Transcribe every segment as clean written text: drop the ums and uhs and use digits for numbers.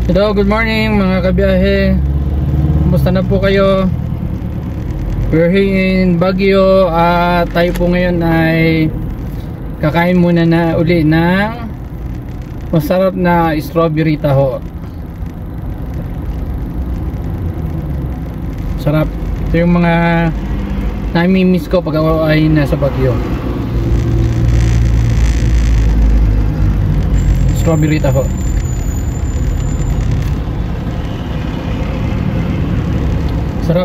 Hello, good morning mga kabiyahe. Kumusta na po kayo? We're here in Baguio at tayo po ngayon ay kakain muna na uli ng masarap na strawberry taho. Sarap. Ito yung mga nami-miss ko pag ako ay nasa Baguio. Strawberry taho. Sarap.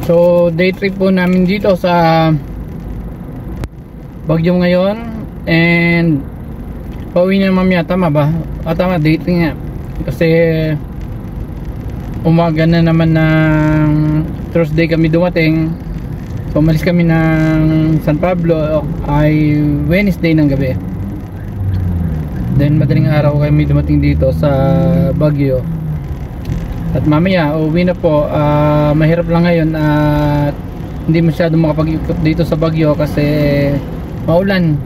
So day trip po namin dito sa Baguio ngayon, and pauwi na mamaya. Tama ba? Tama, day trip nga. Kasi umaga na naman ng Thursday kami dumating. So umalis kami ng San Pablo ay Wednesday ng gabi. Then madaling araw kami dumating dito sa Baguio. At mamaya uwi na po. Mahirap lang ngayon at hindi masyado makapag-ikot dito sa Baguio kasi maulan.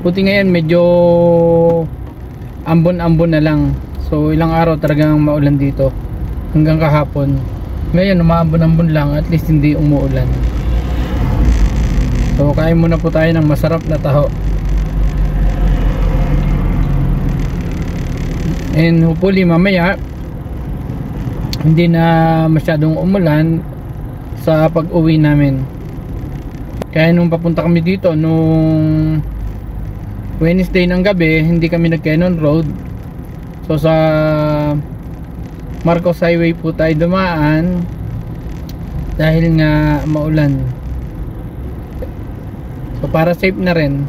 Buti ngayon medyo ambon-ambon na lang. So ilang araw talagang maulan dito hanggang kahapon. Ngayon umaambon-ambon lang, at least hindi umuulan. So kain muna po tayo ng masarap na taho. And hopefully mamaya hindi na masyadong umulan sa pag-uwi namin. Kaya nung papunta kami dito nung Wednesday ng gabi, hindi kami nag-Cannon Road. So sa Marcos Highway po tayo dumaan dahil nga maulan. So para safe na rin.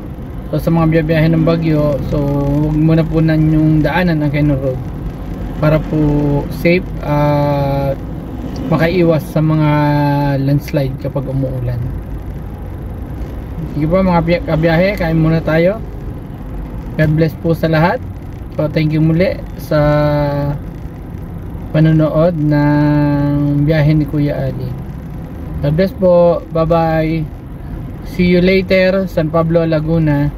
So sa mga biyahe ng Baguio, so huwag muna po na yung daanan ng Cannon Road para po safe at makaiwas sa mga landslide kapag umuulan. Sige po mga kabiyahe, kain muna tayo. God bless po sa lahat. So thank you muli sa panonood ng biyahe ni Kuya Ali. God bless po. Bye bye. See you later, San Pablo, Laguna.